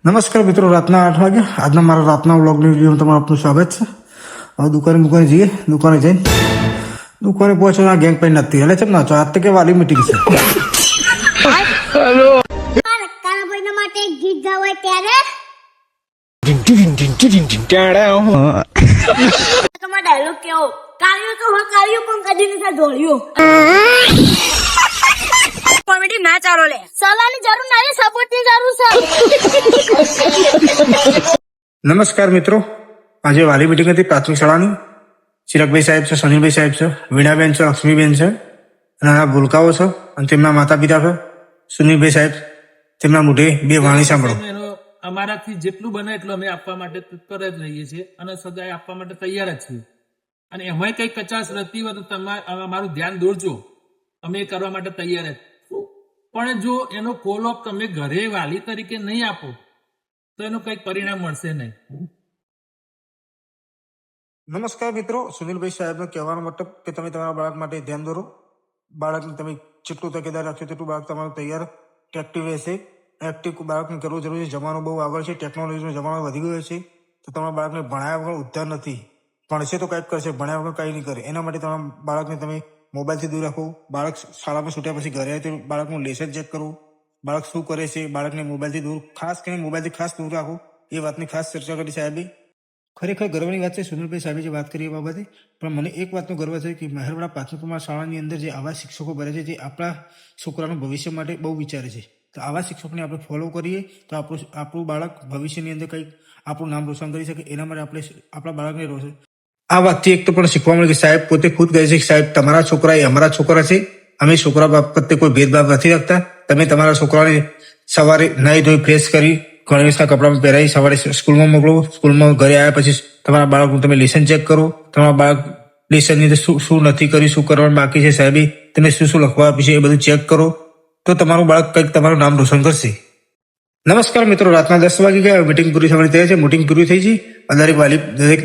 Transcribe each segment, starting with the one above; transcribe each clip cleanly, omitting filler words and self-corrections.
નમસ્કાર મિત્રો, રાતના 8 વાગે આજના મારા રાતના વ્લોગની વિડીયોમાં તમારું આપનું સ્વાગત છે. હવે દુકાને જઈએ. દુકાને જઈને દુકાને પહોંચો આ ગેંગ પણ નથી એટલે ચમ ના છો આજ તો કે વાલી મીટિંગ છે. કાનાભાઈ માટે એક ગીત ગાવાય ત્યારે તમારો ડાયલોગ કેવો કાળિયો તો હા કાળિયો પણ કદી નથી ઢોળ્યો. કોમેડી ના ચાલો લે સલાહની જરૂર નહીં સપોર્ટની જરૂર છે. નમસ્કાર મિત્રો, આજે વાલી મીટિંગ હતી પ્રાથમિક શાળાની. ચિરાગભાઈ સાહેબ છે, સુનિલભાઈ સાહેબ છે, વીણાબેન છે, લક્ષ્મીબેન છે, નાના ભૂલકાઓ છે અને તેમના માતા પિતા છે. સુનિલભાઈ સાહેબ તેમના મોઢે બે વાણી સાંભળો. અમારાથી જેટલું બને એટલું અમે આપવા માટે તત્પર જ રહીએ છીએ અને સદાય આપવા માટે તૈયાર જ છીએ. અને એમાંય કઈ કચાશ રહેતી હોય તો તમારે અમારું ધ્યાન દોરજો, અમે એ કરવા માટે તૈયાર જ. પણ જો એનો ફોલો અપ તમે ઘરે વાલી તરીકે નહીં આપો તો એનું કઈક પરિણામ મળશે નહીં. નમસ્કાર મિત્રો, સુનિલભાઈ સાહેબનો કહેવાનો મતલબ કે તમે તમારા બાળક માટે ધ્યાન દોરો. બાળકને તમે જેટલું તકેદાર રાખશો તેટલું બાળક તમારું તૈયાર એક્ટિવ રહેશે. એક્ટિવ બાળકને કરવું જરૂરી છે. જમાનો બહુ આગળ છે, ટેકનોલોજીનો જમાનો વધી ગયો છે, તો તમારા બાળકને ભણાયા વગર ઉદ્ધાર નથી. ભણશે તો કંઈક કરશે, ભણ્યા વગર કંઈ નહીં કરે. એના માટે તમારા બાળકને તમે મોબાઈલથી દૂર રાખો. બાળક શાળામાં છૂટ્યા પછી ઘરે આવે તો બાળકનું લેસન ચેક કરવું, બાળક શું કરે છે. બાળકને મોબાઈલથી દૂર, ખાસ કરીને મોબાઈલથી ખાસ દૂર રાખો. એ વાતની ખાસ ચર્ચા કરી સાહેબે. ખરેખર ગર્વની વાત છે સુનિલભાઈ સાહેબે જે વાત કરી એ બાબતે. પણ મને એક વાતનો ગર્વ છે કે મહેરવાડા પ્રાથમિક શાળાની અંદર જે આવા શિક્ષકો ભરે છે જે આપણા છોકરાનું ભવિષ્ય માટે બહુ વિચારે છે. તો આવા શિક્ષકોને આપણે ફોલો કરીએ તો આપણું બાળક ભવિષ્યની અંદર કંઈક આપણું નામ રોશન કરી શકે. એના માટે આપણે આપણા બાળકને રોશન. આ વાતથી એક તો પણ શીખવા મળે કે સાહેબ પોતે ખુદ કહે છે કે સાહેબ તમારા છોકરા એ અમારા છોકરા છે. અમે છોકરા બાબતે કોઈ ભેદભાવ નથી રાખતા. તમે તમારા છોકરાને સવારે નાહી ધોઈ ફ્રેશ કરી ગણેશના કપડામાં પહેરાવી સવારે સ્કૂલમાં મોકલો. સ્કૂલમાં ઘરે આવ્યા પછી તમારા બાળકનું તમે લેસન ચેક કરો. તમારા બાળક લેસનની અંદર શું નથી કર્યું, શું કરવાનું બાકી છે, સાહેબે તમે શું લખવા આપ્યું છે એ બધું ચેક કરો. તો તમારું બાળક કંઈક તમારું નામ રોશન કરશે. નમસ્કાર મિત્રો, રાતના 10 વાગી ગયા. મીટિંગ પૂરી થવાની તૈયાર છે. મીટિંગ પૂરી થઈ ગઈ. દરેક વાલી દરેક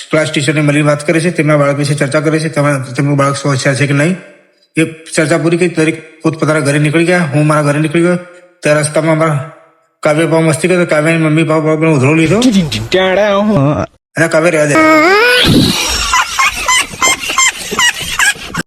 ક્લાસ ટીચરને મળીને વાત કરે છે, તેમના બાળક વિશે ચર્ચા કરે છે. તેમનું બાળક શું હોશિયાર છે કે નહીં એ ચર્ચા પૂરી કરી. દરેક પોતપોતાના ઘરે નીકળી ગયા. હું મારા ઘરે નીકળી ગયો. ત્યાં રસ્તામાં અમારા કાવ્ય પાવ મસ્તી કરતો. કાવ્યની મમ્મી પાવ ઉધરો લીધો અને કાવ્ય રહ્યા દે.